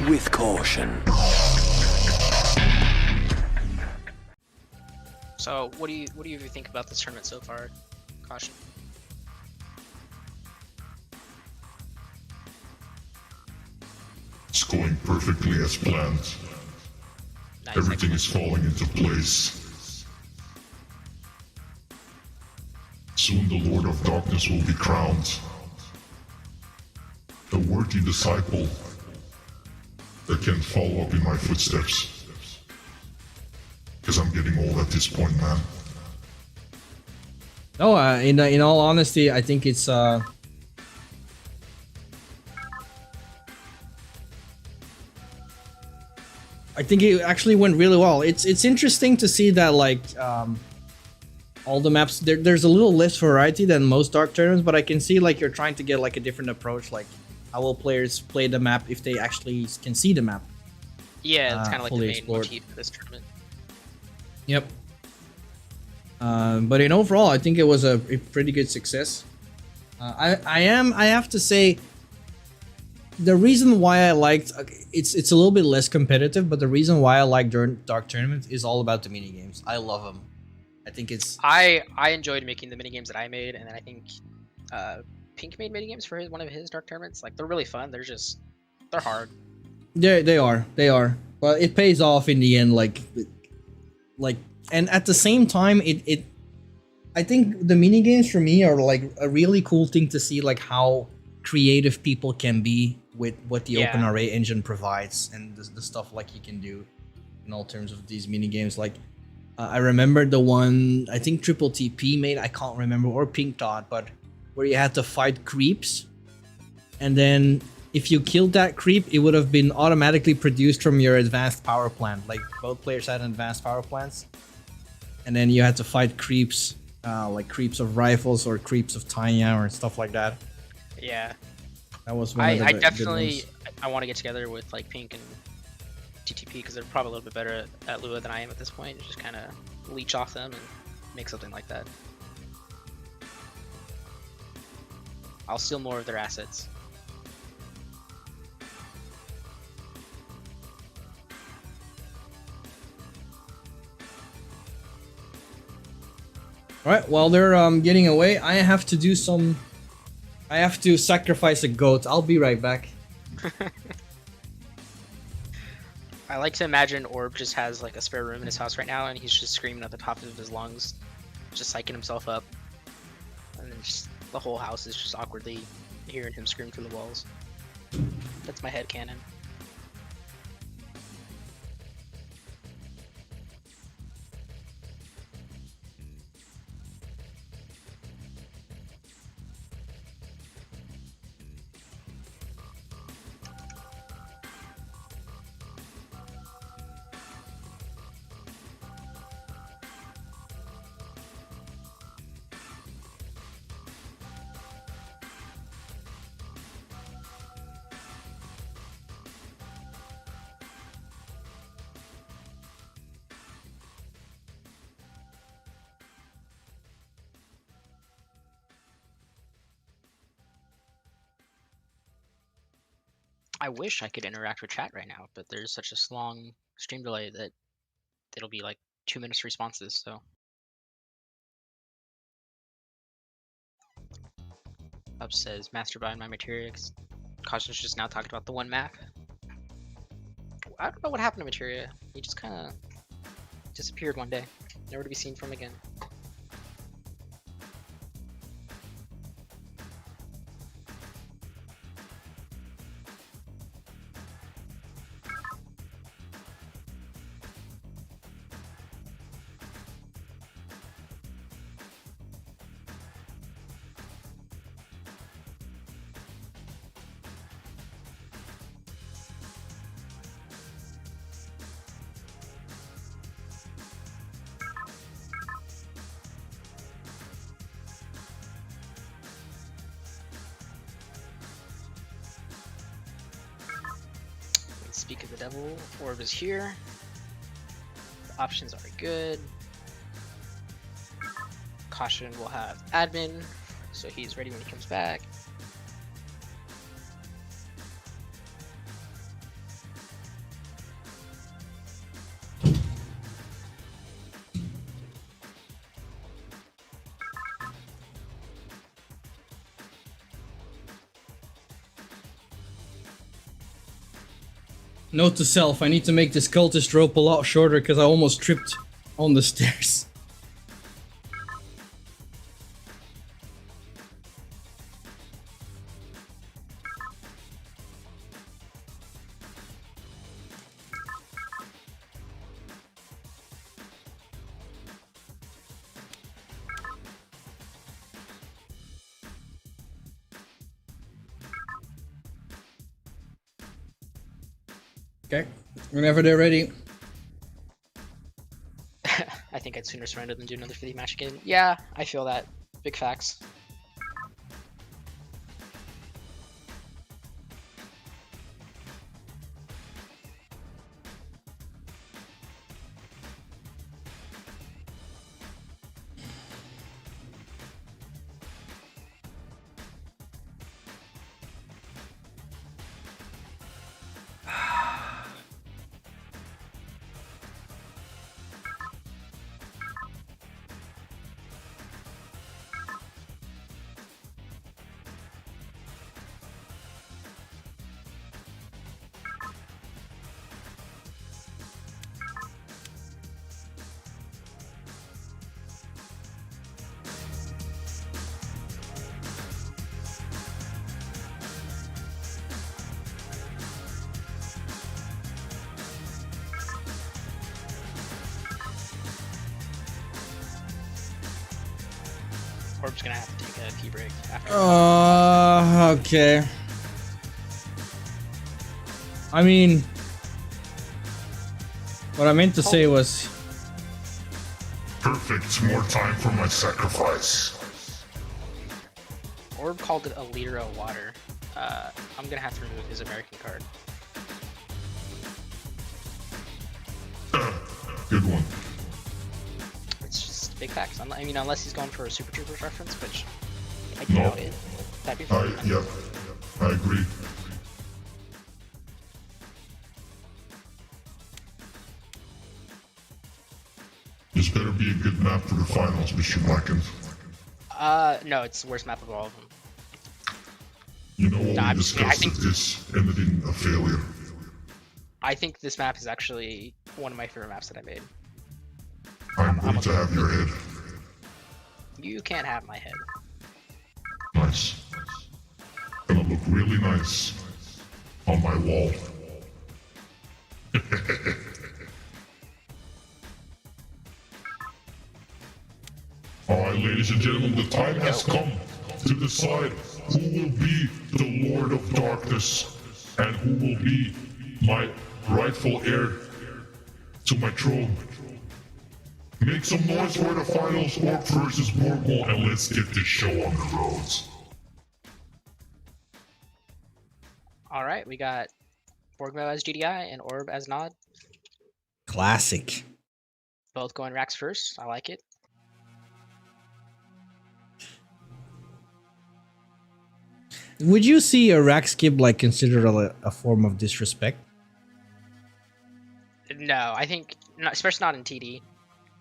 with caution. So, what do you think about this tournament so far? Caution. It's going perfectly as planned. Nice, Everything excellent. is falling into place. Soon the Lord of Darkness will be crowned. A worthy disciple that can follow up in my footsteps. Because I'm getting old at this point, man. No, in all honesty, I think it's I think it actually went really well. It's interesting to see that like all the maps there's a little less variety than most dark tournaments, but I can see like you're trying to get like a different approach. Like how will players play the map if they actually can see the map? Yeah, it's kind of like the main explored. motif of this tournament. Yep. But in overall, I think it was a pretty good success. I have to say, the reason why I liked it's a little bit less competitive, but the reason why I like Dark Tournament is all about the mini games. I love them. I think it's I enjoyed making the minigames that I made, and then I think Pink made minigames for one of his Dark Tournaments. Like, they're really fun. They're hard. they are. But it pays off in the end. Like, and at the same time, it I think the mini games for me are like a really cool thing to see, like how creative people can be with what the OpenRA engine provides and the stuff like you can do in all terms of these mini games. Like I remember the one I think Triple TP made, I can't remember, or Pink Dot, but where you had to fight creeps, and then if you killed that creep, it would have been automatically produced from your advanced power plant. Like both players had advanced power plants, and then you had to fight creeps, like creeps of rifles or creeps of Tanya or stuff like that. Yeah. That was one of the I good definitely ones. I want to get together with like Pink and TTP because they're probably a little bit better at Lua than I am at this point. Just kind of leech off them and make something like that. I'll steal more of their assets. All right, while they're getting away, I have to do some. I have to sacrifice a goat. I'll be right back. I like to imagine Orb just has like a spare room in his house right now, and he's just screaming at the top of his lungs, just psyching himself up, and then just the whole house is just awkwardly hearing him scream through the walls. That's my headcanon. I wish I could interact with chat right now, but there's such a long stream delay that it'll be like 2 minutes responses, so. Up says, master buying my materia. Caution's just now talking about the one map. I don't know what happened to materia. He just kind of disappeared one day, never to be seen from again. Speak of the devil, Orb is here. The options are good. Caution will have admin, so he's ready when he comes back. Note to self, I need to make this cultist rope a lot shorter because I almost tripped on the stairs. Okay, whenever they're ready. I think I'd sooner surrender than do another 50 match again. Yeah, I feel that. Big facts. Orb's gonna have to take a tea break after. Okay. I mean, what I meant to say was... Perfect, more time for my sacrifice. Orb called it a liter of water. I'm gonna have to remove his American card. Good one. It's just big facts. I mean, unless he's going for a Super Troopers reference, which I No. doubt it. That'd be fun. Yeah, I agree. This better be a good map for the finals, Mr. Blacken. No, it's the worst map of all of them. You know what Nah, we discussed think- that this ended in a failure. I think this map is actually one of my favorite maps that I made. I'm going to have your head. You can't have my head. Nice. Gonna look really nice on my wall. Alright, ladies and gentlemen, the time has come to decide who will be the Lord of Darkness and who will be my rightful heir to my throne. Make some noise for the finals, Orc versus Borgmo, and let's get this show on the roads. Alright, we got Borgmo as GDI and Orb as Nod. Classic. Both going racks first. I like it. Would you see a rack skip like considered a form of disrespect? No, I think, especially not in TD.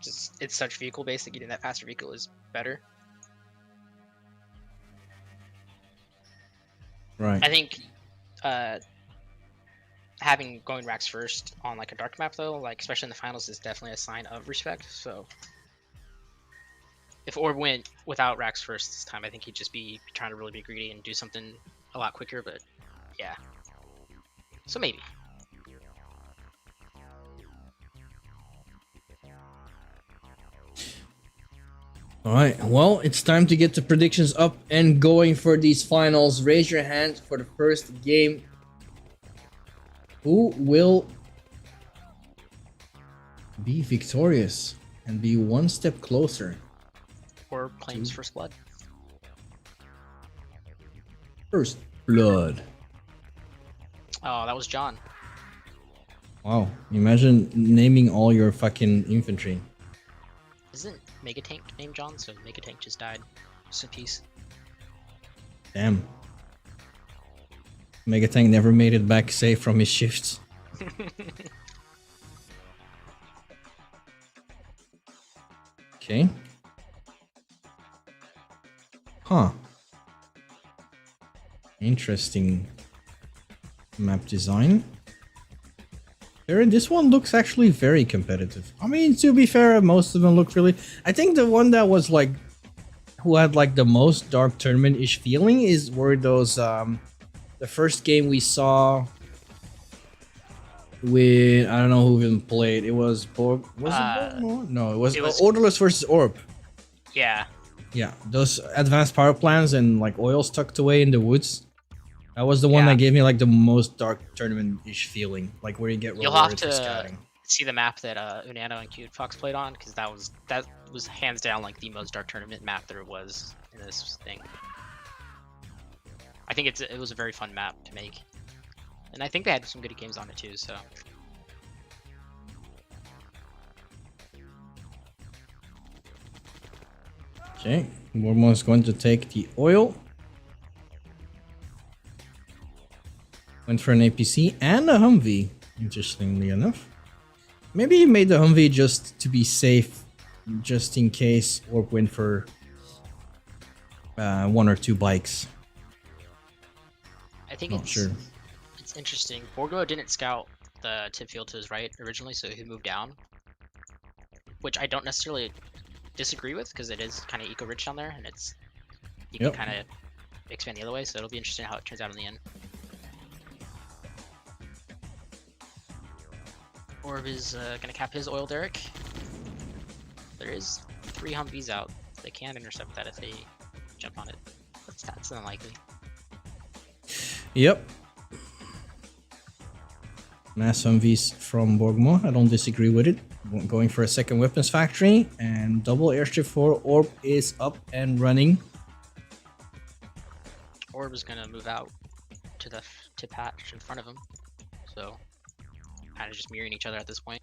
Just it's such vehicle based that getting that faster vehicle is better. Right. I think having going racks first on like a dark map though, like especially in the finals, is definitely a sign of respect. So if Orb went without racks first this time, I think he'd just be trying to really be greedy and do something a lot quicker. But yeah, so maybe. Alright, well, it's time to get the predictions up and going for these finals. Raise your hand for the first game. Who will be victorious and be one step closer? Orb claims first blood. First blood. Oh, that was John. Wow, imagine naming all your fucking infantry. Isn't Megatank named John? So Megatank just died. Just in peace. Damn. Megatank never made it back safe from his shifts. Okay. Huh. Interesting map design. This one looks actually very competitive. I mean, to be fair, most of them look really... I think the one that was like... who had like the most Dark Tournament-ish feeling were those... the first game we saw... with... I don't know who even played. It was Borg... Was it Borgmo? No, it was Odorless versus Orb. Yeah. Yeah, those advanced power plants and like oils tucked away in the woods. That was the one that gave me like the most Dark Tournament-ish feeling, like where you get You'll have rewarded for to scouting. see the map that Unano and Cute Fox played on, because that was hands down like the most Dark Tournament map there was in this thing. I think it was a very fun map to make, and I think they had some good games on it too. So okay, Borgmo is going to take the oil. Went for an APC and a Humvee, interestingly enough. Maybe he made the Humvee just to be safe, just in case Orb went for 1 or 2 bikes. I think it's interesting. Borgmo didn't scout the tip field to his right originally, so he moved down, which I don't necessarily disagree with, because it is kind of eco-rich down there, and you can kind of expand the other way, so it'll be interesting how it turns out in the end. Orb is gonna cap his oil derrick. There is 3 Humvees out. They can intercept that if they jump on it. That's unlikely. Yep. Mass Humvees from Borgmo. I don't disagree with it. Going for a second weapons factory, and double airstrip for Orb is up and running. Orb is gonna move out to the tip hatch in front of him, so kind of just mirroring each other at this point.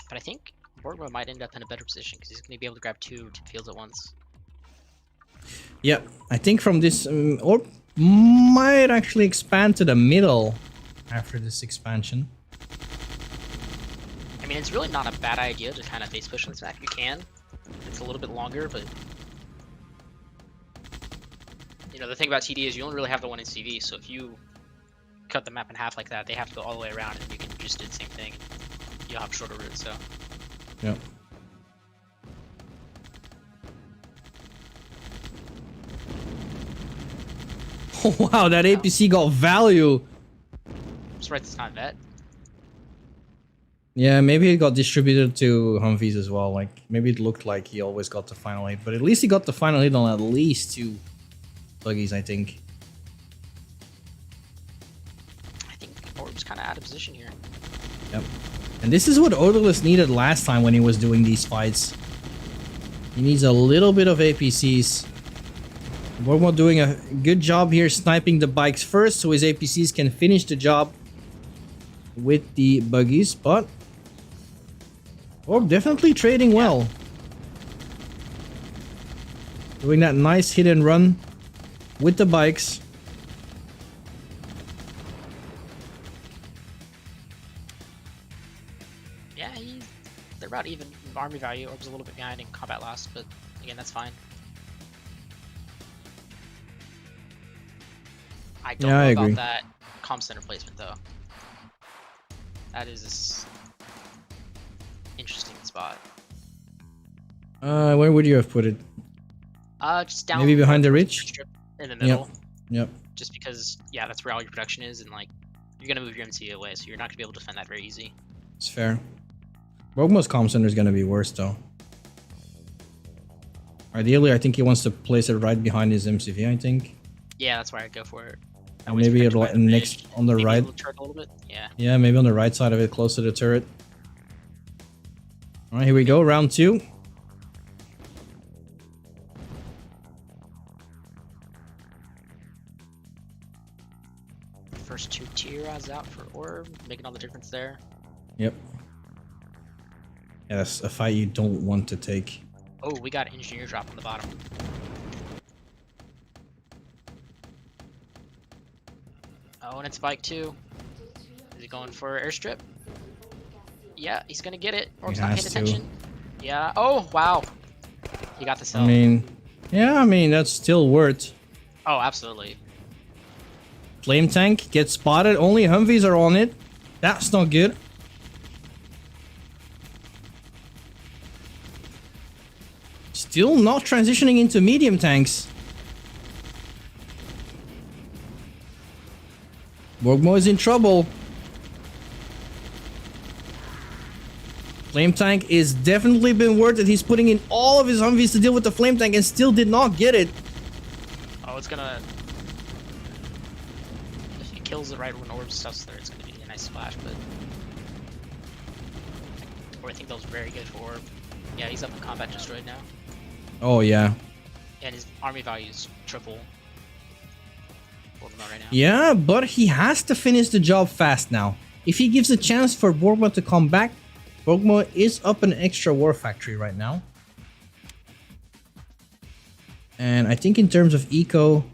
But I think Borgmo might end up in a better position because he's going to be able to grab 2 tip fields at once. Yep, I think from this Orb might actually expand to the middle after this expansion. I mean, it's really not a bad idea to kind of face push on this map. You can. It's a little bit longer, but you know, the thing about TD is you only really have the one in CV, so if you cut the map in half like that, they have to go all the way around, and you can just do the same thing. You'll have shorter routes, so. Yep. Oh, wow, that APC got value. I'm surprised it's not vet. Yeah, maybe it got distributed to Humvees as well. Like, maybe it looked like he always got the final hit, but at least he got the final hit on at least 2 buggies, I think. I think Orb's kind of out of position here. Yep. And this is what Odorless needed last time when he was doing these fights. He needs a little bit of APCs. Borgmo doing a good job here sniping the bikes first, so his APCs can finish the job with the buggies, but Orb definitely trading well. Doing that nice hit and run with the bikes. Yeah, they're about even army value. Orb's a little bit behind in combat loss, but again, that's fine. I don't know about that comm center placement though. That is an interesting spot. Where would you have put it? Just down. Maybe behind the ridge? In the middle. Yep. Just because, yeah, that's where all your production is, and like, you're gonna move your MC away, so you're not gonna be able to defend that very easy. It's fair. Borgmo's comm center is gonna be worse though. Ideally, I think he wants to place it right behind his MCV, I think. Yeah, that's why I'd go for it. Maybe next on the right. A little bit. Yeah. Yeah, maybe on the right side of it, close to the turret. All right, here we go, round 2. First 2 tier rods out for Orb, making all the difference there. Yep. Yeah, that's a fight you don't want to take. Oh, we got an engineer drop on the bottom. Oh, and it's bike 2. Is he going for airstrip? Yeah, he's gonna get it. Orb's not paying attention. Yeah. Oh, wow. He got the cell. I mean, that's still worth. Oh, absolutely. Flame tank gets spotted. Only Humvees are on it. That's not good. Still not transitioning into medium tanks. Borgmo is in trouble. Flame tank is definitely been worth it. He's putting in all of his Humvees to deal with the flame tank and still did not get it. Oh, it's gonna... If he kills it right when Orb stuff's there, it's gonna be a nice splash, but... Or I think that was very good for Orb. Yeah, he's up in combat destroyed now. Oh, yeah. And his army value is triple. Borgmo right now. Yeah, but he has to finish the job fast now. If he gives a chance for Borgmo to come back, Borgmo is up an extra war factory right now. And I think in terms of eco,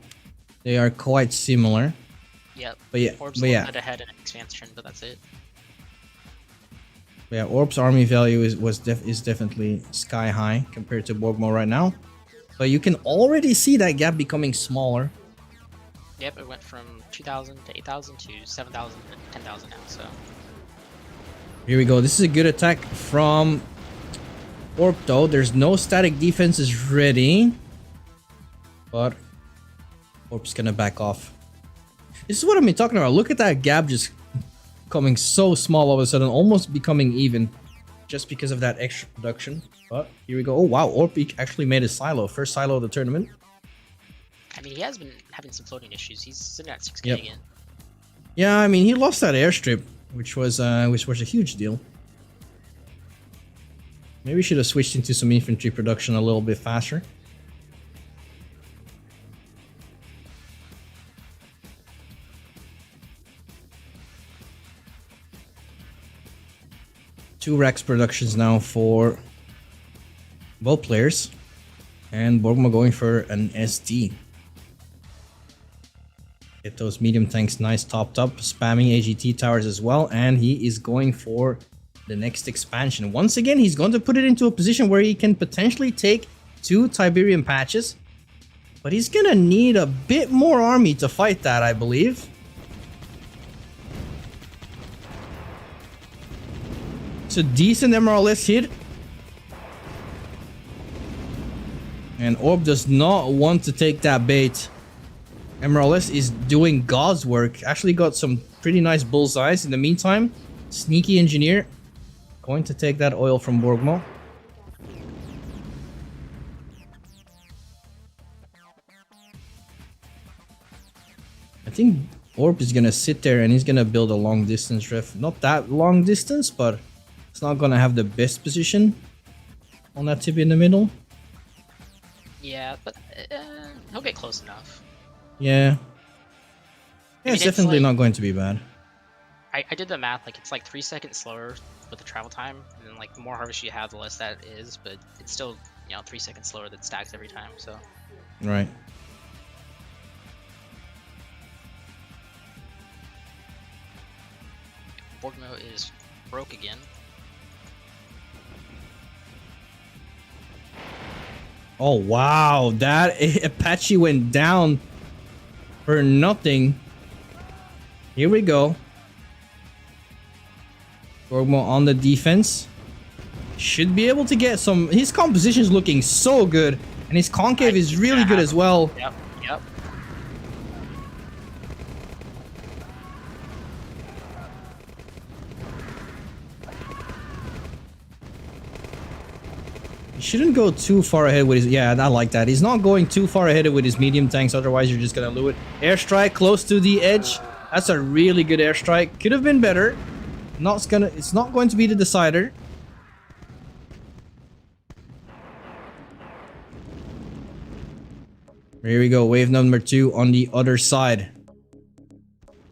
they are quite similar. Yep. But yeah, Orb's a little bit ahead in expansion, but that's it. But yeah, Orb's army value is definitely sky high compared to Borgmo right now. But you can already see that gap becoming smaller. Yep, it went from 2,000 to 8,000 to 7,000 to 10,000 now, so... Here we go. This is a good attack from Orb though. There's no static defenses ready. But Orb's gonna back off. This is what I've been talking about. Look at that gap just becoming so small all of a sudden, almost becoming even. Just because of that extra production. But here we go. Oh wow, Orb actually made a silo. First silo of the tournament. I mean, he has been having some floating issues. He's sitting at 6k Yep. again. Yeah, I mean, he lost that airstrip, which was a huge deal. Maybe we should have switched into some infantry production a little bit faster. Two racks productions now for both players. And Borgmo going for an SD. Get those medium tanks nice topped up, spamming AGT towers as well, and he is going for the next expansion. Once again, he's going to put it into a position where he can potentially take 2 Tiberian patches, but he's gonna need a bit more army to fight that, I believe. It's a decent MRLS hit. And Orb does not want to take that bait. MRLS is doing God's work. Actually got some pretty nice bullseyes. In the meantime, Sneaky Engineer going to take that oil from Borgmo. I think Orb is gonna sit there and he's gonna build a long distance ref. Not that long distance, but it's not gonna have the best position on that tip in the middle. Yeah, but he'll get close enough. Yeah. I mean, It's definitely like, not going to be bad. I did the math, like it's like 3 seconds slower with the travel time, and then like the more harvest you have, the less that is, but it's still, you know, 3 seconds slower that stacks every time, so. Right. Borgmo is broke again. Oh wow, that Apache went down for nothing. Here we go. Borgmo on the defense. Should be able to get some. His composition is looking so good, and his concave is really good as well. Yep, yep. He shouldn't go too far ahead with his. Yeah, I like that. He's not going too far ahead with his medium tanks, otherwise you're just gonna lose it. Airstrike close to the edge. That's a really good airstrike. Could have been better. It's not going to be the decider. Here we go, wave number 2 on the other side.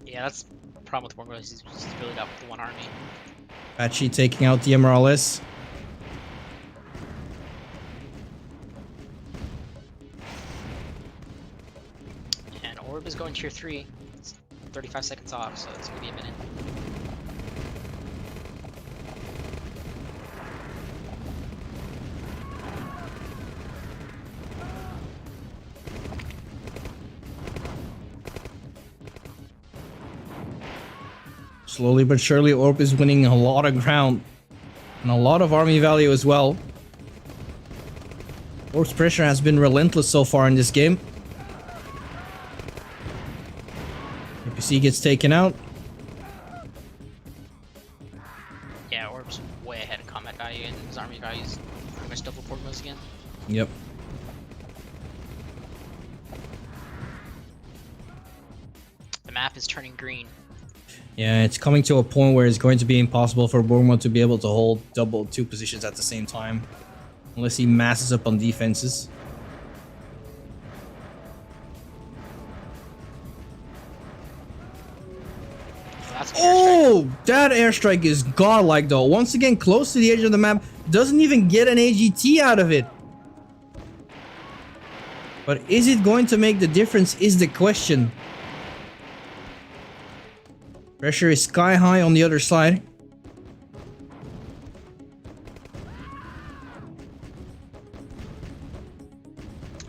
Yeah, that's the problem with Borgmo. He's really got the one army. Apache taking out the MRLS. And Orb is going tier 3. It's 35 seconds off, so it's gonna be a minute. Slowly but surely, Orb is winning a lot of ground. And a lot of army value as well. Orb's pressure has been relentless so far in this game. APC gets taken out. Yeah, Orb's way ahead in combat value, and his army value is pretty much double Borgmo's again. Yep. The map is turning green. Yeah, it's coming to a point where it's going to be impossible for Borgmo to be able to hold two positions at the same time. Unless he masses up on defenses. Oh, that airstrike is godlike though. Once again, close to the edge of the map. Doesn't even get an AGT out of it. But is it going to make the difference is the question. Pressure is sky high on the other side.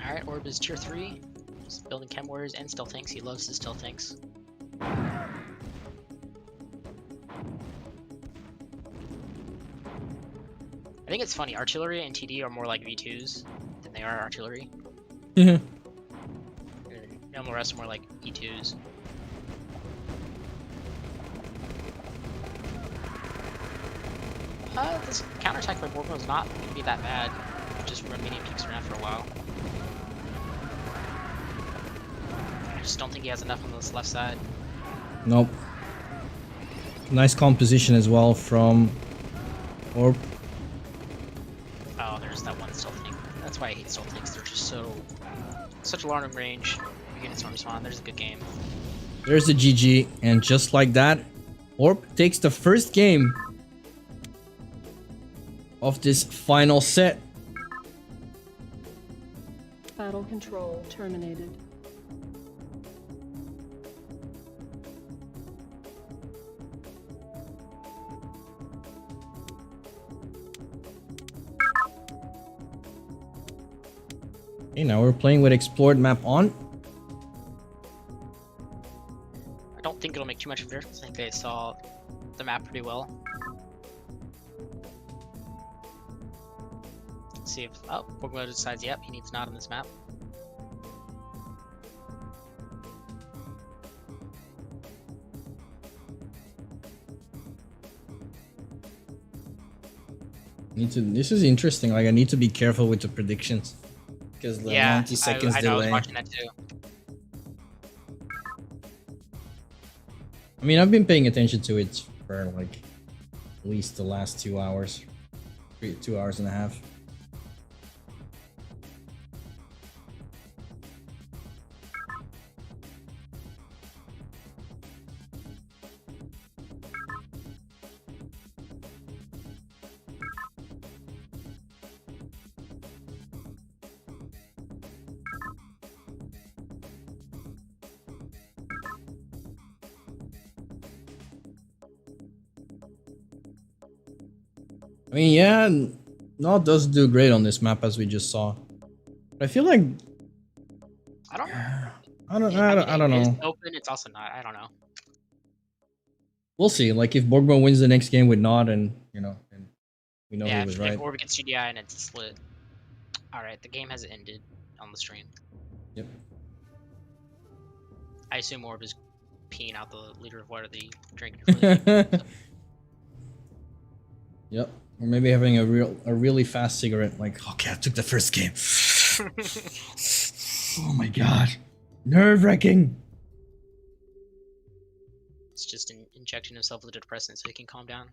Alright, Orb is tier 3. He's building chem warriors and stealth tanks. He loves his stealth tanks. I think it's funny, artillery and TD are more like V2s than they are artillery. Yeah. And the rest are more like E2s. This counterattack by Borgmo is not going to be that bad. Just run medium peaks around for a while. I just don't think he has enough on this left side. Nope. Nice composition as well from Orb. Oh, there's that one stealth tank. That's why I hate stealth tanks. They're just such a long range. Units don't respawn. There's a good game. There's the GG, and just like that, Orb takes the first game of this final set. Battle control terminated. Okay, now we're playing with explored map on. I don't think it'll make too much of a difference. I think they saw the map pretty well. Let's see if Borgmo decides, yep, he needs not on this map. This is interesting. Like, I need to be careful with the predictions because the 90 seconds I know, delay. I was watching that too. I mean, I've been paying attention to it for like at least the last 2 hours, 2 hours and a half. I mean, yeah, Nod does do great on this map as we just saw. But I feel like I don't know. I don't know. It's open, it's also not. I don't know. We'll see. Like if Borgmo wins the next game with Nod, and and we know Yeah, he was right. or we get CDI and it's a split. Alright, the game has ended on the stream. Yep. I assume Orb is peeing out the liter of water that he drank before the game. Yep. Or maybe having a really fast cigarette. Like, okay, I took the first game. Oh my god, nerve-wracking. It's just injecting himself with a depressant so he can calm down.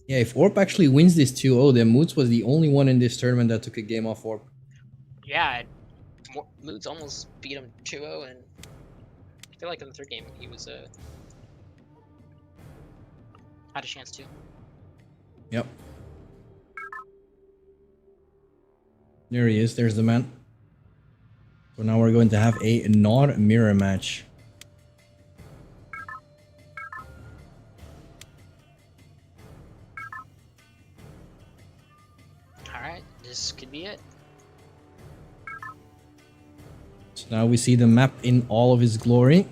Yeah, if Orb actually wins this 2-0, then Moods was the only one in this tournament that took a game off Orb. Yeah, Moods almost beat him 2-0, and I feel like in the third game he was had a chance to. Yep. There he is. There's the man. So now we're going to have a Nod mirror match. Alright, this could be it. So now we see the map in all of its glory.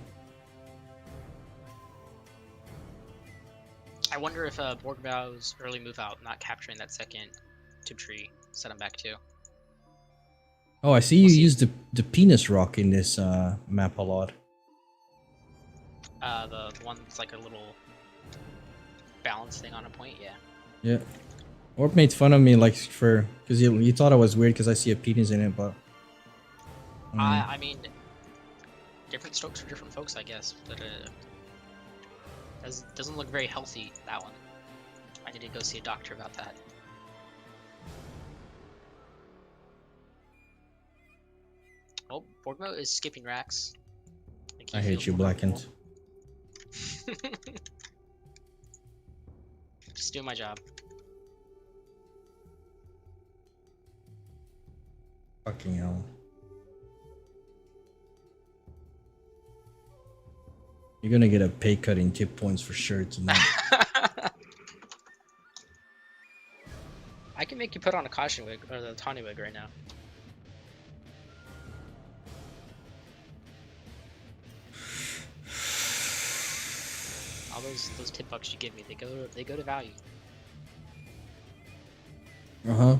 if Borgmo's early move out, not capturing that second tube tree, set him back too. Oh, I see you use the penis rock in this map a lot. The one that's like a little balance thing on a point, yeah. Yeah. Orb made fun of me like because you thought I was weird because I see a penis in it, but. I mean, different strokes for different folks, I guess. But doesn't look very healthy, that one. I need to go see a doctor about that. Oh, Borgmo is skipping racks. I hate you, Blackened. Just doing my job. Fucking hell. You're gonna get a pay cut in tip points for sure tonight. I can make you put on a caution wig or the tawny wig right now. All those tip bucks you give me, they go to value. Uh-huh.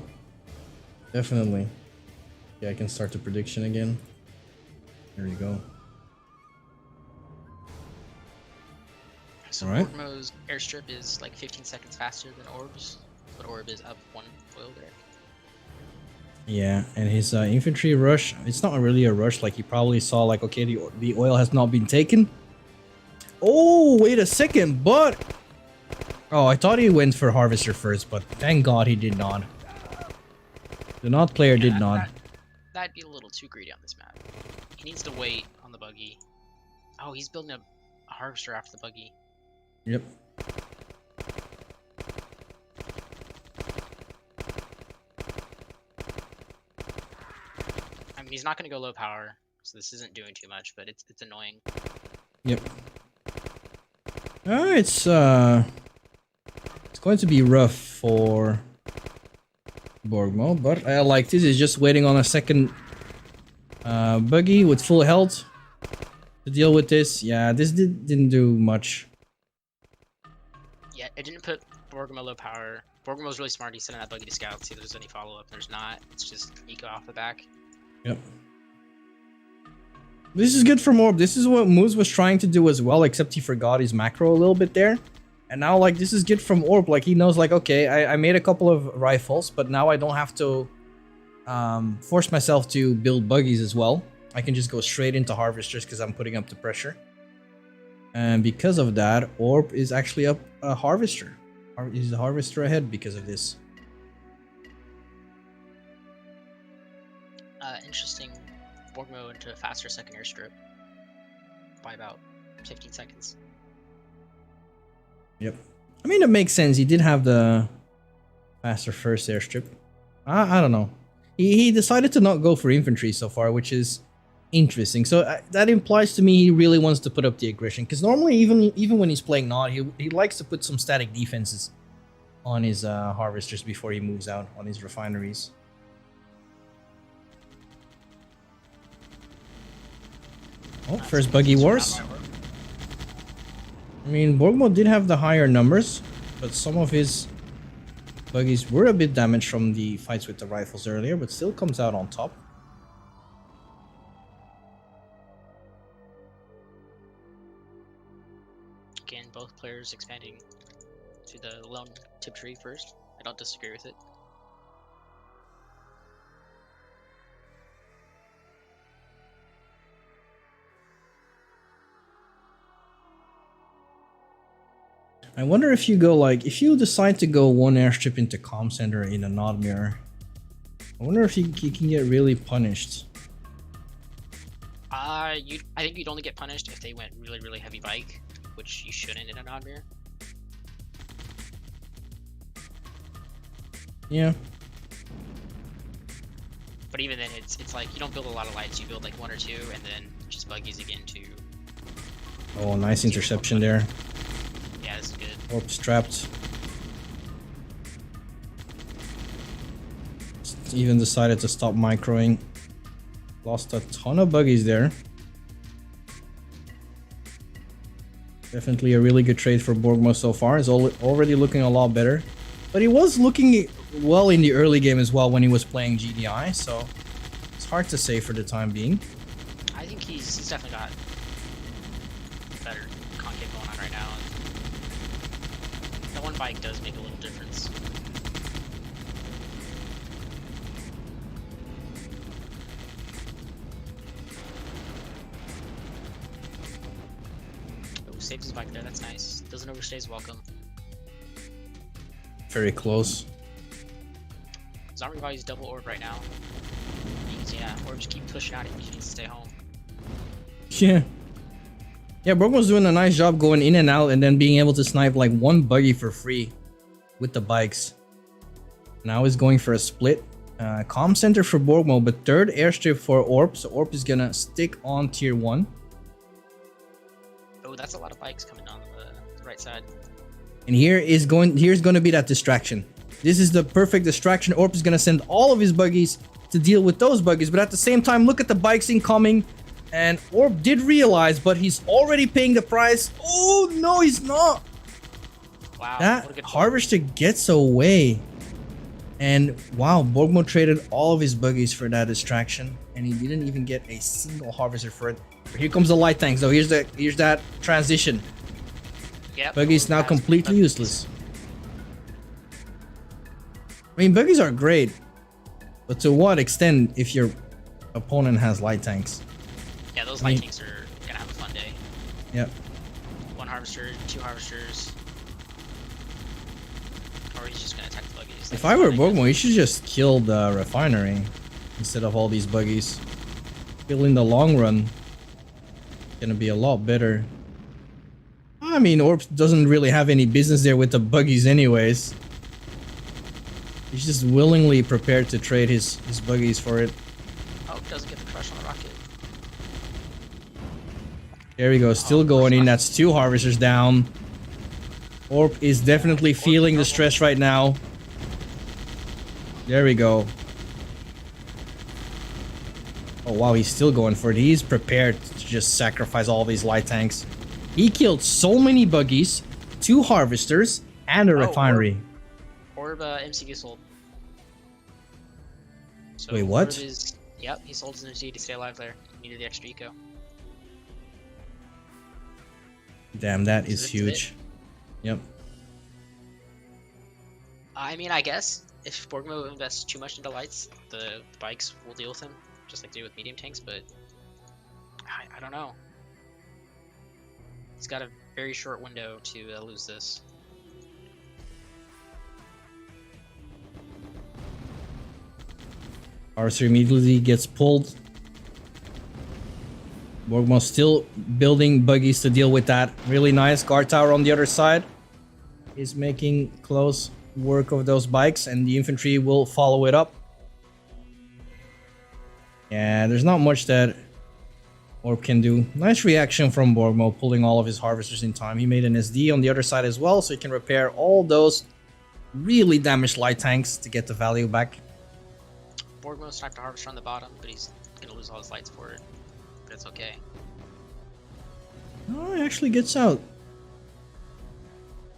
Definitely. Yeah, I can start the prediction again. There you go. So Alright. Borgmo's airstrip is like 15 seconds faster than Orb's, but Orb is up 1 oil there. Yeah, and his infantry rush, it's not really a rush, like he probably saw like, okay, the oil has not been taken. Oh, wait a second, but... Oh, I thought he went for Harvester first, but thank God he did not. The not player did not. That'd be a little too greedy on this map. He needs to wait on the buggy. Oh, he's building a Harvester after the buggy. Yep. I mean, he's not going to go low power, so this isn't doing too much, but it's annoying. Yep. It's going to be rough for Borgmo, but I like this. He's just waiting on a second buggy with full health to deal with this. Yeah, this didn't do much. Yeah, it didn't put Borgmo low power. Borgmo's really smart. He's sending that buggy to scout, see if there's any follow-up. There's not. It's just eco off the back. Yep. This is good for Orb. This is what Moose was trying to do as well, except he forgot his macro a little bit there. And now, like, this is good from Orb. Like, he knows, like, okay, I made a couple of rifles, but now I don't have to force myself to build buggies as well. I can just go straight into harvesters because I'm putting up the pressure. And because of that, Orb is actually up a harvester. He's a harvester ahead because of this. Interesting. Borgmo into a faster second airstrip by about 15 seconds. Yep. I mean, it makes sense. He did have the faster first airstrip. I don't know. He decided to not go for infantry so far, which is interesting. So that implies to me he really wants to put up the aggression. Because normally, even when he's playing not, he likes to put some static defenses on his harvesters before he moves out on his refineries. Oh, first buggy wars. I mean, Borgmo did have the higher numbers, but some of his buggies were a bit damaged from the fights with the rifles earlier, but still comes out on top. Again, both players expanding to the lone tip tree first. I don't disagree with it. I wonder if you go like, if you decide to go one airstrip into comm center in a nod mirror, I wonder if you can get really punished. I think you'd only get punished if they went really heavy bike, which you shouldn't in a nod mirror. Yeah. But even then, it's like you don't build a lot of lights. You build like 1 or 2, and then just buggies again to. Oh, nice interception there. Yeah, this is good. Orb's trapped. Even decided to stop microing. Lost a ton of buggies there. Definitely a really good trade for Borgmo so far. It's already looking a lot better. But he was looking well in the early game as well when he was playing GDI, so it's hard to say for the time being. I think he's definitely got better concave going on right now. That one bike does make a little difference. Oh, saves his bike there, that's nice. Doesn't overstay his welcome. Very close. Zombie Body's double orb right now. Yeah, orbs keep pushing out, he needs to stay home. Yeah. Yeah, Borgmo's doing a nice job going in and out and then being able to snipe like one buggy for free with the bikes. Now he's going for a split. Comm center for Borgmo, but third airstrip for Orb. So Orb is gonna stick on tier 1. Oh, that's a lot of bikes coming on the right side. And here's gonna be that distraction. This is the perfect distraction. Orb is gonna send all of his buggies to deal with those buggies, but at the same time, look at the bikes incoming. And Orb did realize, but he's already paying the price. Oh no, he's not. Wow, That harvester gets away. And wow, Borgmo traded all of his buggies for that distraction, and he didn't even get a single harvester for it. But here comes the light tanks though. Here's that transition. Yep, Buggies now completely useless. I mean, buggies are great, but to what extent if your opponent has light tanks? Yeah, those light tanks are gonna have a fun day. Yep. One harvester, two harvesters. Or he's just gonna attack the buggies. If I were Borgmo, he should just kill the refinery instead of all these buggies. Kill in the long run. Gonna be a lot better. I mean, Orb doesn't really have any business there with the buggies anyways. He's just willingly prepared to trade his buggies for it. Oh, doesn't get the crush on the rocket. There we go, still going in. That's 2 harvesters down. Orb is definitely feeling the stress right now. There we go. Oh wow, he's still going for it. He's prepared to just sacrifice all these light tanks. He killed so many buggies, 2 harvesters, and a refinery. Orb MCU sold. So wait, what? Yep, he sold his MCU to stay alive there. He needed the extra eco. Damn, that is huge. Yep. I mean, I guess if Borgmo invests too much into lights, the bikes will deal with him, just like they do with medium tanks, but I don't know. He's got a very short window to lose this. Harvester immediately gets pulled. Borgmo still building buggies to deal with that. Really nice. Guard tower on the other side is making close work of those bikes, and the infantry will follow it up. Yeah, there's not much that Orb can do. Nice reaction from Borgmo, pulling all of his harvesters in time. He made an SD on the other side as well, so he can repair all those really damaged light tanks to get the value back. Borgmo sniped a harvester on the bottom, but he's gonna lose all his lights for it. But it's okay. Oh, he actually gets out.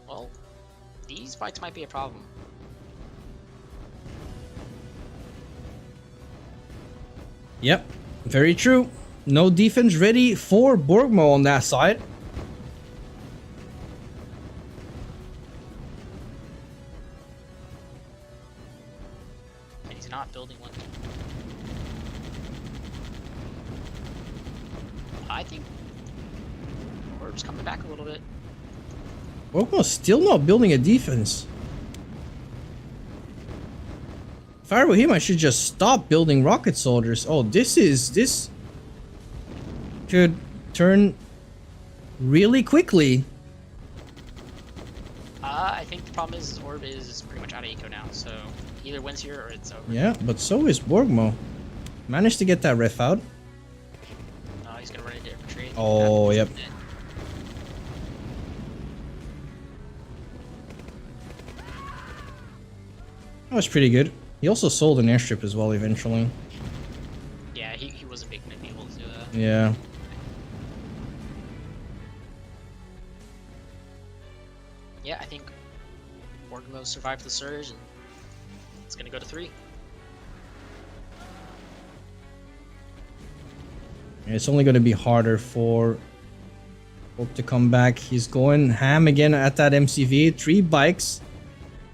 Well, these bikes might be a problem. Yep, very true. No defense ready for Borgmo on that side. And he's not building one. I think Orb's coming back a little bit. Borgmo's still not building a defense. If I were him, I should just stop building rocket soldiers. Oh, this could turn really quickly. I think the problem is Orb is pretty much out of eco now, so he either wins here or it's over. Yeah, but so is Borgmo. Managed to get that ref out. He's gonna run into infantry. Oh, yep. That was pretty good. He also sold an airstrip as well eventually. Yeah, he wasn't making it able to do that. Yeah. yeah, I think Borgmo survived the surge, and it's gonna go to 3. And it's only going to be harder for Orb to come back. He's going ham again at that MCV. 3 bikes.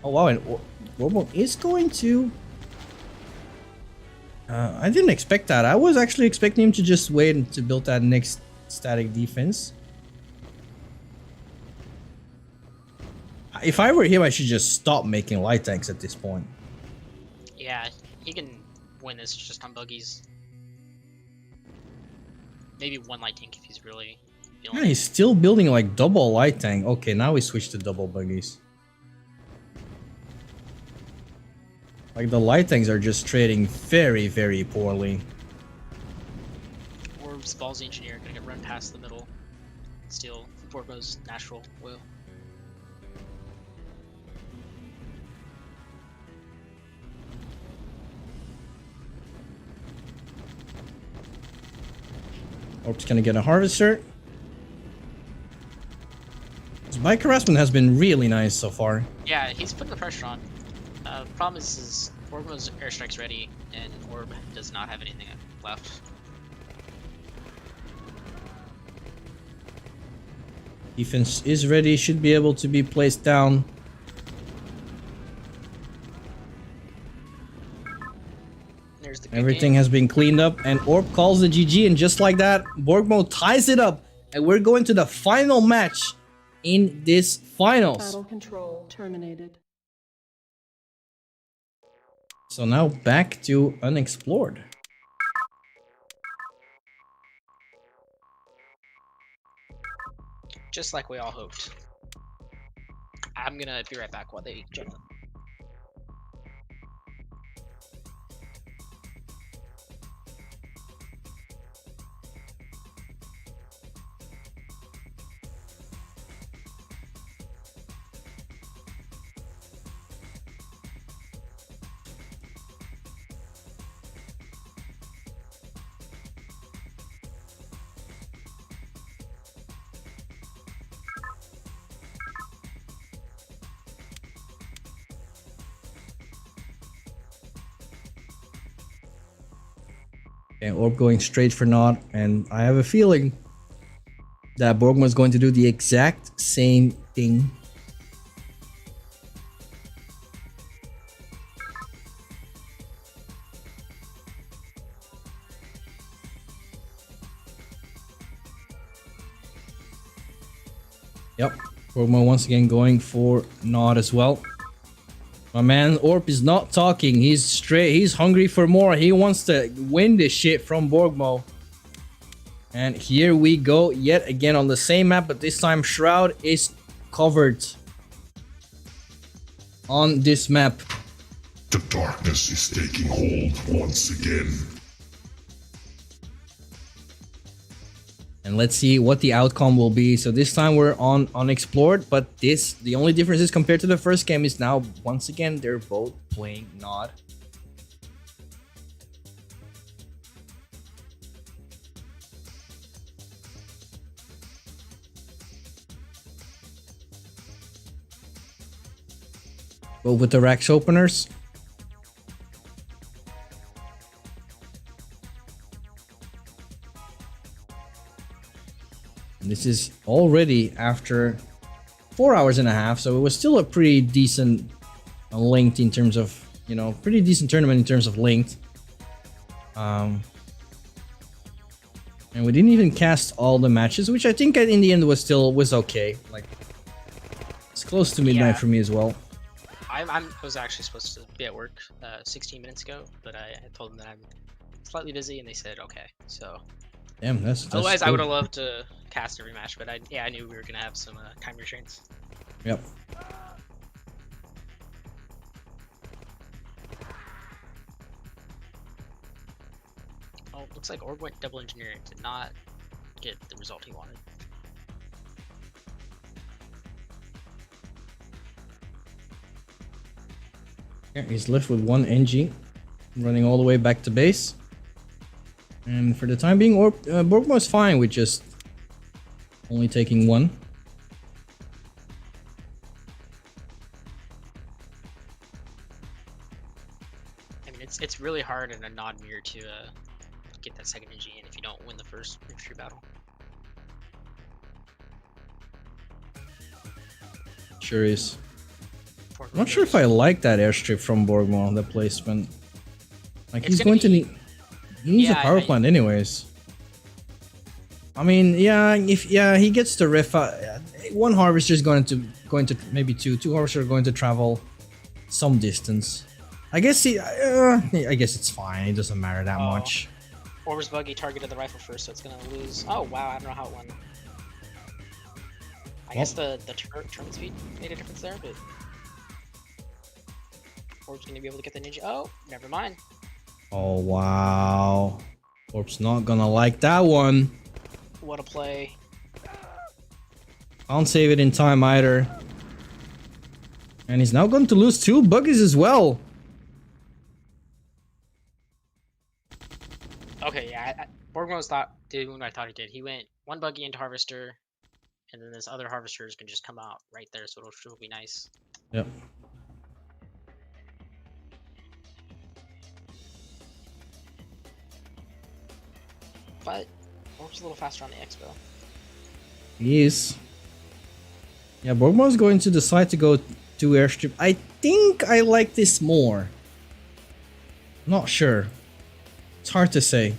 Oh wow, and Borgmo is going to... I didn't expect that. I was actually expecting him to just wait to build that next static defense. If I were him, I should just stop making light tanks at this point. Yeah, he can win this just on buggies. Maybe 1 light tank if he's really feeling Yeah, he's still building like double light tank. Okay, now we switch to double buggies. Like the light tanks are just trading very, very poorly. Orb's ballsy engineer gonna get run past the middle. Steal Borgmo's natural oil. Orb's gonna get a harvester. His bike harassment has been really nice so far. Yeah, he's putting the pressure on. Problem is Borgmo's airstrike's ready, and Orb does not have anything left. Defense is ready, should be able to be placed down. There's the good Everything game. has been cleaned up, and Orb calls the GG, and just like that, Borgmo ties it up, and we're going to the final match in this finals. Battle control terminated. So now back to unexplored. Just like we all hoped. I'm gonna be right back while they jump in. And Orb going straight for naught, and I have a feeling that Borgmo is going to do the exact same thing. Yep, Borgmo once again going for naught as well. My man Orb is not talking. He's straight. He's hungry for more. He wants to win this shit from Borgmo. And here we go yet again on the same map, but this time Shroud is covered on this map. The darkness is taking hold once again. And let's see what the outcome will be. So this time we're on unexplored, but the only difference is compared to the first game is now once again they're both playing Nod. Go with the Rax openers. This is already after 4 hours and a half, so it was still a pretty decent length in terms of, you know, pretty decent tournament in terms of length. And we didn't even cast all the matches, which I think in the end was okay. Like, it's close to midnight Yeah. for me as well. I was actually supposed to be at work 16 minutes ago, but I told them that I'm slightly busy, and they said okay. So Damn, that's otherwise, I good. would have loved to cast every match, but I knew we were gonna have some time restraints. Yep. Oh, looks like Orb went double engineering, did not get the result he wanted. Yeah, he's left with one NG, running all the way back to base. And for the time being, Borgmo is fine with just only taking one. really hard in a non-mirror to get that second Ninja in if you don't win the first infantry battle. Sure is. I'm not sure if I like that airstrip from Borgmo, the placement. Like, It's he's gonna going to be- need... He needs a Yeah, power plant anyways. I mean, yeah, if he gets the riff, one harvester is going to maybe two harvesters are going to travel some distance. I guess I guess it's fine. It doesn't matter that much. Orber's buggy targeted the rifle first, so it's gonna lose. Oh wow, I don't know how it won. I guess the turn speed made a difference there, but Orb's gonna be able to get the ninja. Oh, never mind. Oh wow, Orb's not gonna like that one. What a play. Can't save it in time either. And he's now going to lose 2 buggies as well. Okay, yeah, Borgmo's did what I thought he did. He went 1 buggy into harvester, and then this other harvesters can just come out right there, so it'll be nice. Yep. But Orb's a little faster on the expo. He is. Yeah, Borgmo's going to decide to go to airstrip. I think I like this more. Not sure. It's hard to say.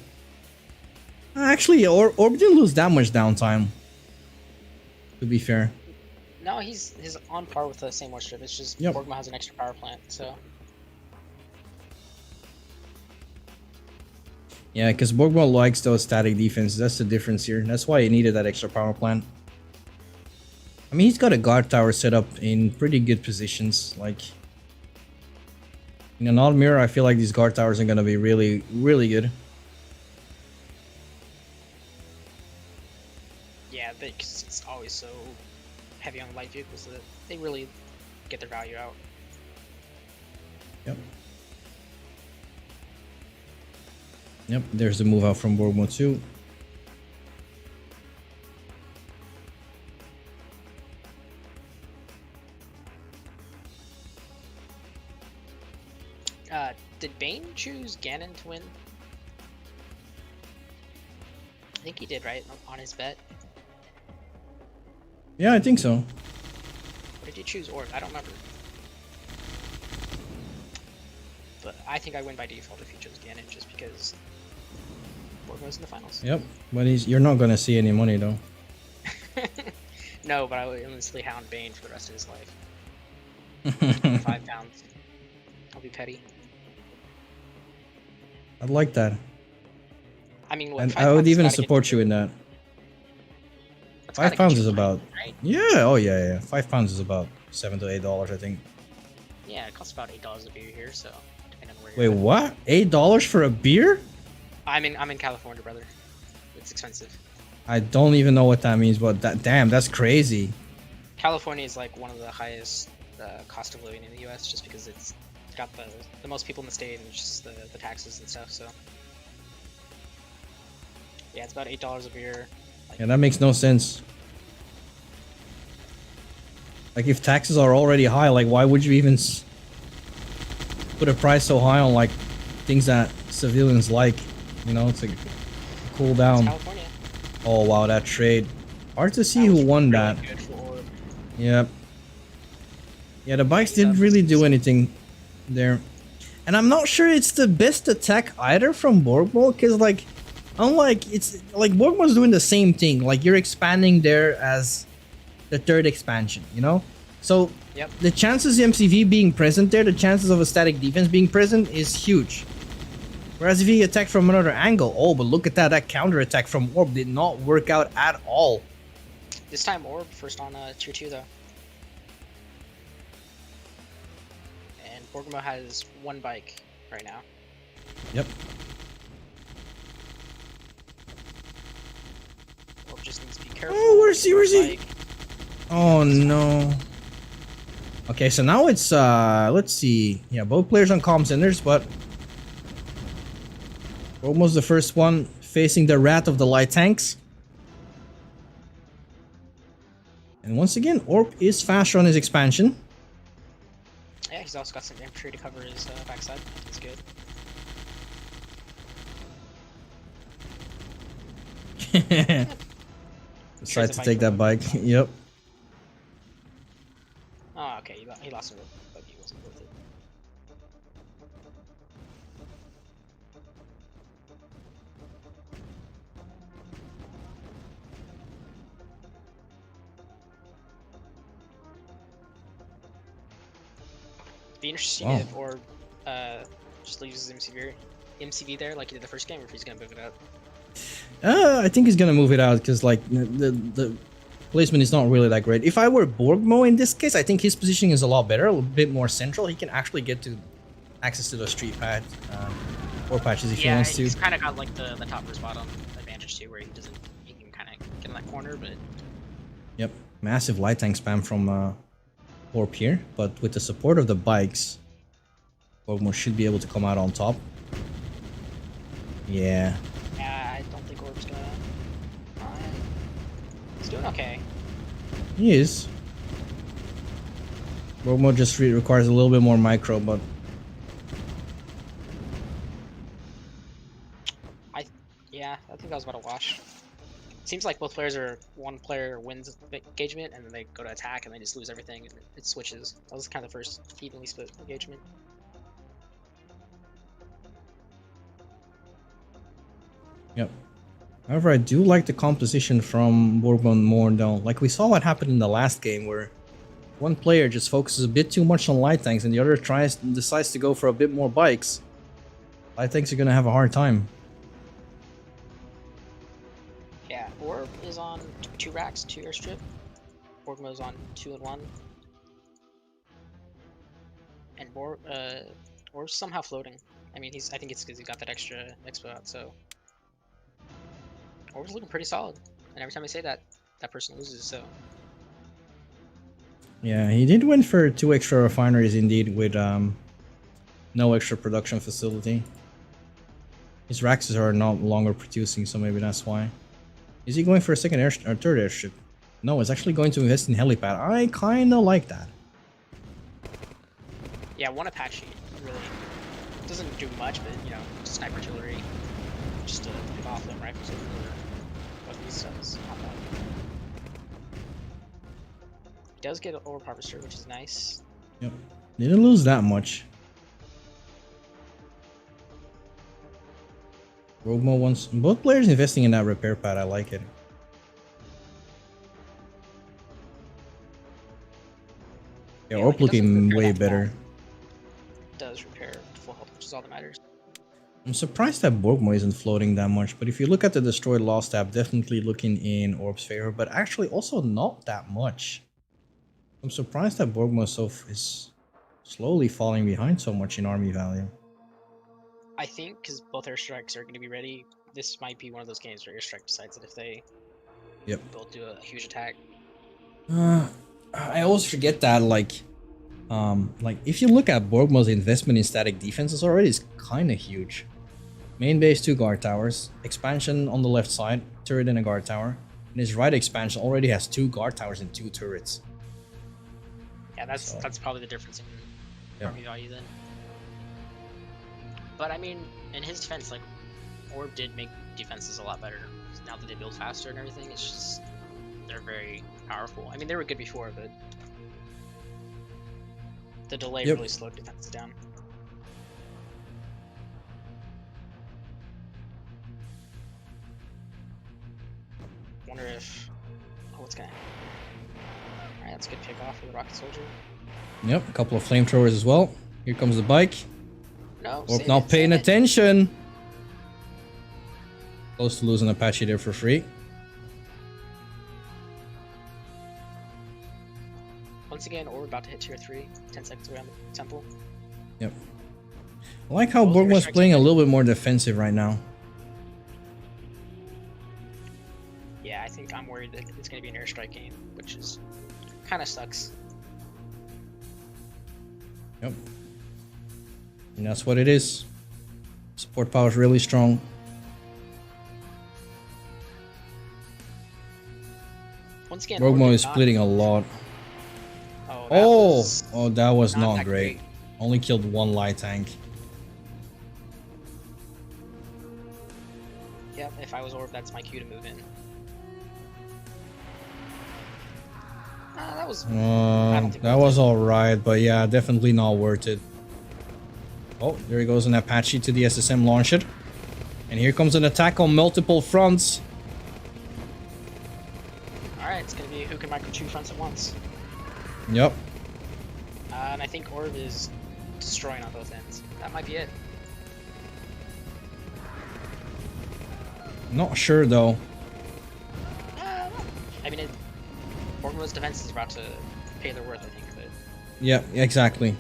Actually, Orb didn't lose that much downtime. To be fair. No, he's on par with the same warstrip. It's just Yep. Borgmo has an extra power plant, so Yeah, because Borgmo likes those static defenses. That's the difference here. That's why he needed that extra power plant. I mean, he's got a guard tower set up in pretty good positions. Like, in an odd mirror, I feel like these guard towers are going to be really, really good. yeah, because it's always so heavy on light vehicles that they really get their value out. Yep. Yep, there's the move out from Borgmo too. Did Bane choose Ganon to win? I think he did, right? On his bet. Yeah, I think so. Or did you choose Orb? I don't remember. But I think I win by default if you chose Ganon, just because Borgmo's in the finals. Yep, but you're not going to see any money though. No, but I would endlessly hound Bane for the rest of his life. 5 pounds. I'll be petty. I'd like that. I mean, what, And 5 I would pounds even gotta get support you- you in that. that's 5 gotta get pounds you is money, about... right? Yeah, oh yeah. 5 pounds is about $7 to $8, I think. Yeah, it costs about $8 a beer here, so depending on where Wait, you're at. what? $8 for a beer? I'm in California, brother. It's expensive. I don't even know what that means, but damn, that's crazy. California is like one of the highest cost of living in the U.S. just because it's got the most people in the state and just the taxes and stuff. So yeah, it's about $8 a beer. Like, Yeah, that makes no sense. Like, if taxes are already high, like, why would you even put a price so high on, like, things that civilians like? You know, it's like, cool it's down. California. Oh, wow, that trade. Hard to see That who was won really that. good for Orb. Yep. Yeah, the bikes didn't really do anything there. And I'm not sure it's the best attack either from Borgmo, because, like, unlike, it's, like, Borgmo's doing the same thing. Like, you're expanding there as the third expansion, you know? So, Yep. the chances of MCV being present there, the chances of a static defense being present is huge. Whereas if he attacked from another angle, oh, but look at that, that counter attack from Orb did not work out at all. This time Orb first on tier 2 though. And Borgmo has 1 bike right now. Yep. Orb just needs to be careful. Oh, where's he? Where's he? Bike. Oh no. Okay, so now it's let's see. Yeah, both players on comm centers, but almost the first one facing the wrath of the light tanks. And once again, Orb is faster on his expansion. Yeah, he's also got some infantry to cover his backside. That's good. Decide to take that bike. Yep. Oh, okay. He lost him, but he wasn't worth it. Be interesting Wow. if Orb just leaves his MCV there like he did the first game, or if he's gonna move it up. I think he's gonna move it out because like the placement is not really that great. If I were Borgmo in this case, I think his positioning is a lot better, a little bit more central. He can actually get to access to the street pad or patches if he wants to. He's kind of got like the top versus bottom advantage too, where he can kind of get in that corner, but. Yep, massive light tank spam from Orb here, but with the support of the bikes, Borgmo should be able to come out on top. Yeah. Yeah, I don't think Orb's gonna. He's doing okay. He is. Borgmo just requires a little bit more micro, but I think that was about a wash. Seems like both players are one player wins engagement and then they go to attack and they just lose everything and it switches. That was kind of the first evenly split engagement. yep. However, I do like the composition from Borgmo more though. Like we saw what happened in the last game where one player just focuses a bit too much on light tanks and the other decides to go for a bit more bikes. Light tanks are gonna have a hard time. Yeah, Orb is on 2 racks, 2 airstrip. Borgmo's on 2 and 1. And Orb's somehow floating. I mean, I think it's because he got that extra expo out, so. Orb's looking pretty solid. And every time I say that, that person loses, so. Yeah, he did win for 2 extra refineries indeed with no extra production facility. His racks are not longer producing, so maybe that's why. Is he going for a second or third airship? No, it's actually going to invest in helipad. I kinda like that. Yeah, one Apache really doesn't do much, but you know, sniper artillery, just to pick off them rifles or what these does. He does get an orb harvester, which is nice. Yep. Didn't lose that much. Borgmo wants both players investing in that repair pad. I like it. Yeah, Orb looking way better. Does repair full health, which is all that matters. I'm surprised that Borgmo isn't floating that much, but if you look at the destroyed lost tab, definitely looking in Orb's favor, but actually also not that much. I'm surprised that Borgmo is slowly falling behind so much in army value. I think because both airstrikes are going to be ready, this might be one of those games where airstrike decides that if they both do a huge attack. I always forget that like if you look at Borgmo's investment in static defenses already is kind of huge. Main base 2 guard towers, expansion on the left side, turret and a guard tower, and his right expansion already has 2 guard towers and 2 turrets. Yeah, that's probably the difference in army value then. But I mean, in his defense, like, Orb did make defenses a lot better. Now that they build faster and everything, it's just, they're very powerful. I mean, they were good before, but the delay really slowed defenses down. Wonder if, what's gonna happen? Alright, that's a good pick off for the rocket soldier. Yep, a couple of flamethrowers as well. Here comes the bike. No, Orb not paying attention. Close to losing Apache there for free. Once again, Orb about to hit tier 3, 10 seconds around the temple. Yep. I like how Borgmo's playing a little bit more defensive right now. Yeah, I think I'm worried that it's going to be an airstrike game, which is kind of sucks. Yep. And that's what it is. Support power is really strong. Once again, Borgmo is splitting a lot. That was not great. Only killed 1 light tank. Yep, if I was Orb, orb, that's my cue to move in. That was... I don't think That was alright, but yeah, definitely not worth it. Oh, there he goes, an Apache to the SSM launcher. And here comes an attack on multiple fronts. Alright, it's gonna be who can micro 2 fronts at once. Yep. And I think orb is destroying on both ends. That might be it. Not sure though. I mean, Borgmo's defense is about to pay their worth, I think, but... Yeah, exactly.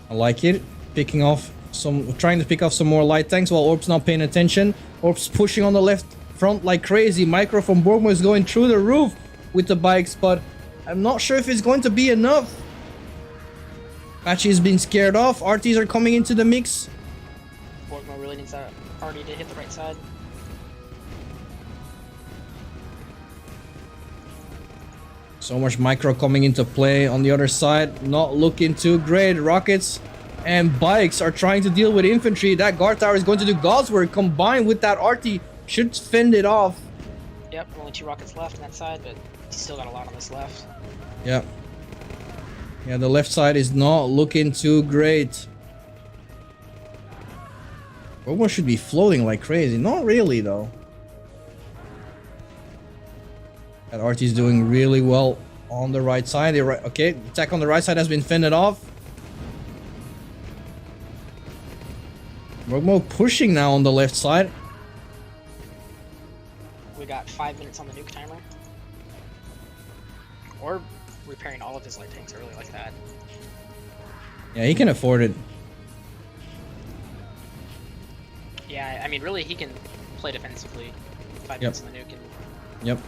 I like it. Trying to pick off some more light tanks while Orb's not paying attention. Orb's pushing on the left front like crazy. Micro from Borgmo is going through the roof with the bikes, but I'm not sure if it's going to be enough. Apache is being scared off. RTs are coming into the mix. Borgmo really needs that RT to hit the right side. So much micro coming into play on the other side. Not looking too great. Rockets and bikes are trying to deal with infantry. That guard tower is going to do God's work. Combined with that RT, should fend it off. Yep, only 2 rockets left on that side, but he's still got a lot on this left. Yep. Yeah, the left side is not looking too great. Borgmo should be floating like crazy. Not really, though. That RT is doing really well on the right side. Okay, attack on the right side has been fended off. Borgmo pushing now on the left side. We got 5 minutes on the nuke timer. Or repairing all of his light tanks early like that. Yeah, he can afford it. Yeah, I mean, really, he can play defensively. 5 minutes on the nuke and... Yep.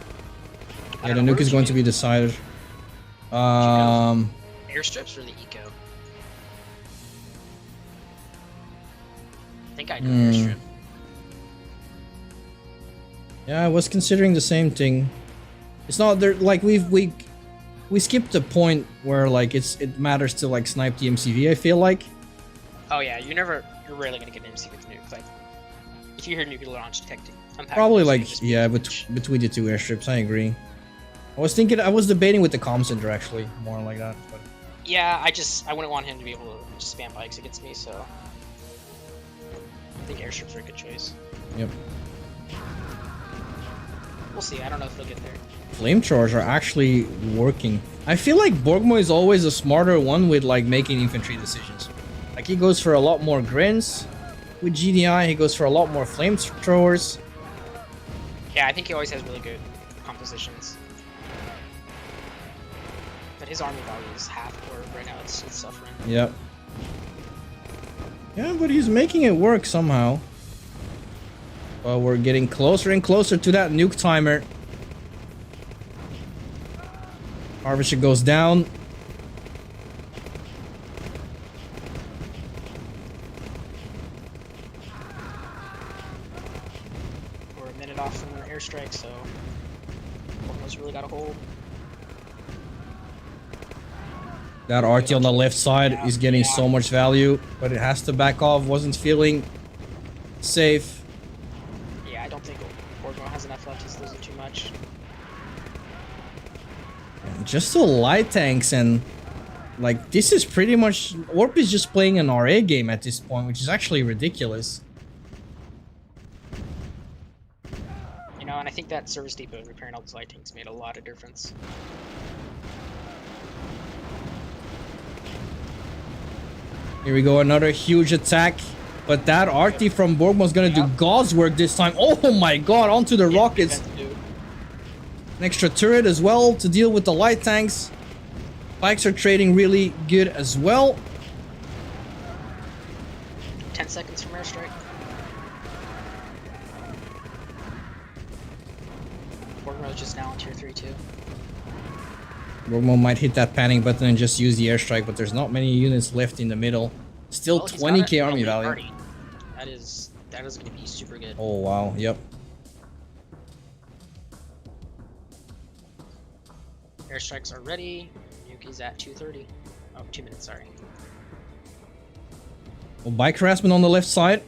Yeah, the nuke is going to be decided. Airstrips or the eco? I think I go airstrip. Yeah, I was considering the same thing. It's not there, like we skipped the point where like it matters to like snipe the MCV. I feel like. Oh yeah, you're rarely gonna get an MC with nuke. Like, if you hear nuke launch detecting, probably like yeah, between the 2 airstrips. I agree. I was debating with the comm center actually, more like that. But. Yeah, I wouldn't want him to be able to just spam bikes against me, so I think airstrips are a good choice. Yep. We'll see. I don't know if they'll get there. Flamethrowers are actually working. I feel like Borgmo is always a smarter one with like making infantry decisions. Like he goes for a lot more grins with GDI. He goes for a lot more flamethrowers. Yeah, I think he always has really good compositions. But his army value is half orb right now. It's suffering. Yep. Yeah, but he's making it work somehow. Well, we're getting closer and closer to that nuke timer. Harvester goes down. We're a minute off from an airstrike, so Borgmo's really got a hold. That RT on the left side is getting so much value, but it has to back off. Wasn't feeling safe. Yeah, I don't think Borgmo has enough left. He's losing too much. Just the light tanks and like this is pretty much Orp is just playing an RA game at this point, which is actually ridiculous. You know, and I think that service depot repairing all those light tanks made a lot of difference. Here we go, another huge attack. But that RT from Borgmo's gonna do God's work this time. Oh my god, onto the rockets. An extra turret as well to deal with the light tanks. Bikes are trading really good as well. 10 seconds from airstrike. Borgmo's just now on tier 3 too. Borgmo might hit that panic button and just use the airstrike, but there's not many units left in the middle. Still Well, 20k army value. Party. That is going to be super good. Oh wow, yep. Airstrikes are ready. Nuke is at 2:30. Oh, 2 minutes, sorry. Well, bike harassment on the left side.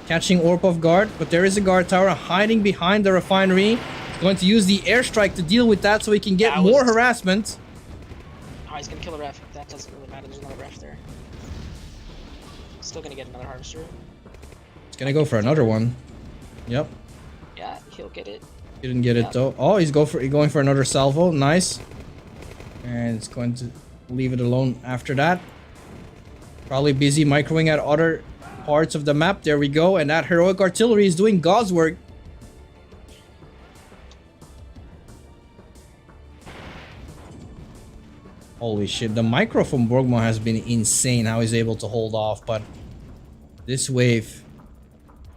Catching Orb off guard, but there is a guard tower hiding behind the refinery. Going to use the airstrike to deal with that so he can get That more was- harassment. Oh, he's gonna kill the ref. That doesn't really matter. There's another ref there. Still gonna get another harvester. He's gonna go for another one. Yep. Yeah, he'll get it. Didn't get it though. Oh, he's going for another salvo. Nice. And it's going to leave it alone after that. Probably busy microwing at other parts of the map. There we go. And that heroic artillery is doing God's work. Holy shit. The micro from Borgmo has been insane how he's able to hold off. But this wave,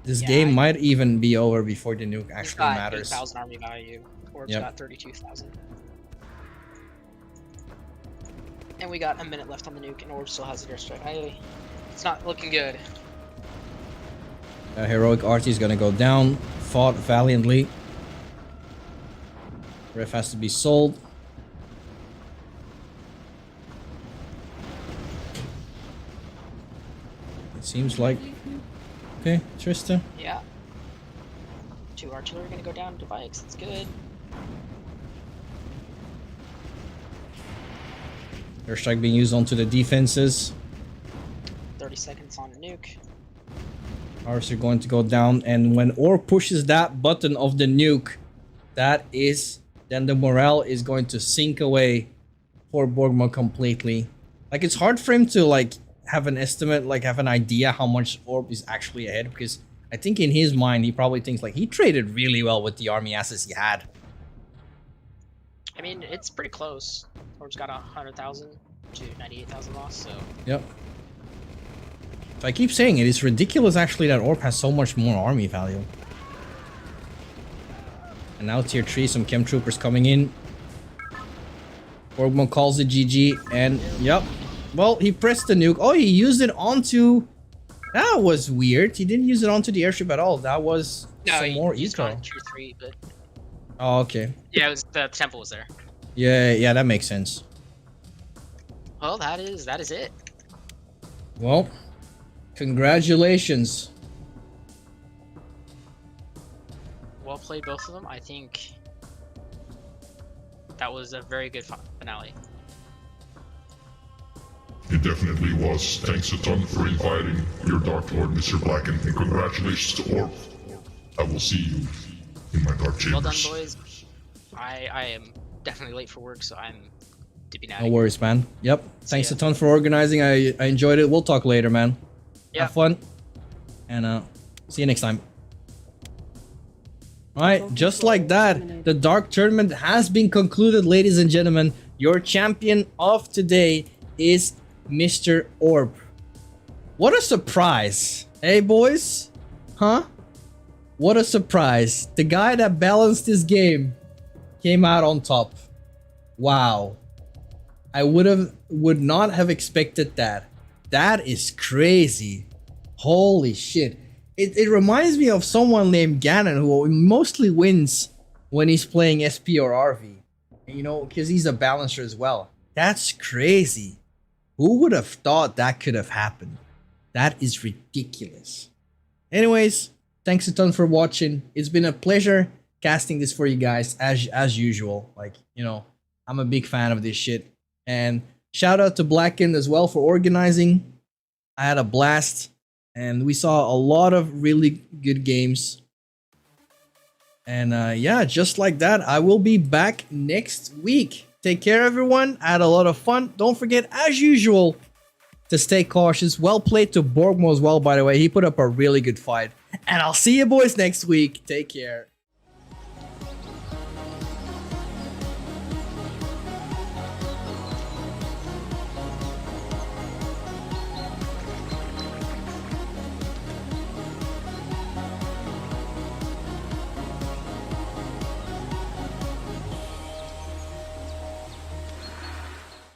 this game might even be over before the nuke actually got matters. 8,000 army value. Orb's Yep. got 32,000. And we got a minute left on the nuke, and Orb still has the airstrike. It's not looking good. Heroic Artie is gonna go down. Fought valiantly. Ref has to be sold. It seems like... Okay, Trista. Yeah. 2 artillery gonna go down to bikes. It's good. Airstrike being used onto the defenses. 30 seconds on nuke. Ours are going to go down, and when Orb pushes that button of the nuke, then the morale is going to sink away for Borgmo completely. Like, it's hard for him to like have an estimate, like have an idea how much Orb is actually ahead, because I think in his mind he probably thinks like he traded really well with the army assets he had. I mean, it's pretty close. Orb's got 100,000 to 98,000 loss, so... Yep. So I keep saying it's ridiculous actually that Orb has so much more army value. And now tier 3, some chem troopers coming in. Borgmo calls it GG, and yep. Well, he pressed the nuke. Oh, he used it onto... That was weird. He didn't use it onto the airship at all. That was some more he's eco. gone 2-3, but... Oh, okay. Yeah, it was, the temple was there. Yeah, that makes sense. Well, that is it. Well, congratulations. Well played, both of them. I think that was a very good finale. It definitely was. Thanks a ton for inviting your Dark Lord, Mr. Blacken, and congratulations to Orb. I will see you in my dark chambers. Well done, boys. I am definitely late for work, so I'm dipping out. No worries, man. Yep. Thanks ya. a ton for organizing. I enjoyed it. We'll talk later, man. Yeah. Have fun. And see you next time. Alright, just like that, the Dark Tournament has been concluded, ladies and gentlemen. Your champion of today is Mr. Orb. What a surprise. Hey, boys? Huh? What a surprise. The guy that balanced this game came out on top. Wow. I would not have expected that. That is crazy. Holy shit. It reminds me of someone named Ganon who mostly wins when he's playing SP or RV. You know, because he's a balancer as well. That's crazy. Who would have thought that could have happened? That is ridiculous. Anyways, thanks a ton for watching. It's been a pleasure casting this for you guys as usual. Like, you know, I'm a big fan of this shit. And shout out to Blacken as well for organizing. I had a blast. And we saw a lot of really good games. And yeah, just like that, I will be back next week. Take care, everyone. I had a lot of fun. Don't forget, as usual, to stay cautious. Well played to Borgmo as well, by the way. He put up a really good fight. And I'll see you boys next week. Take care.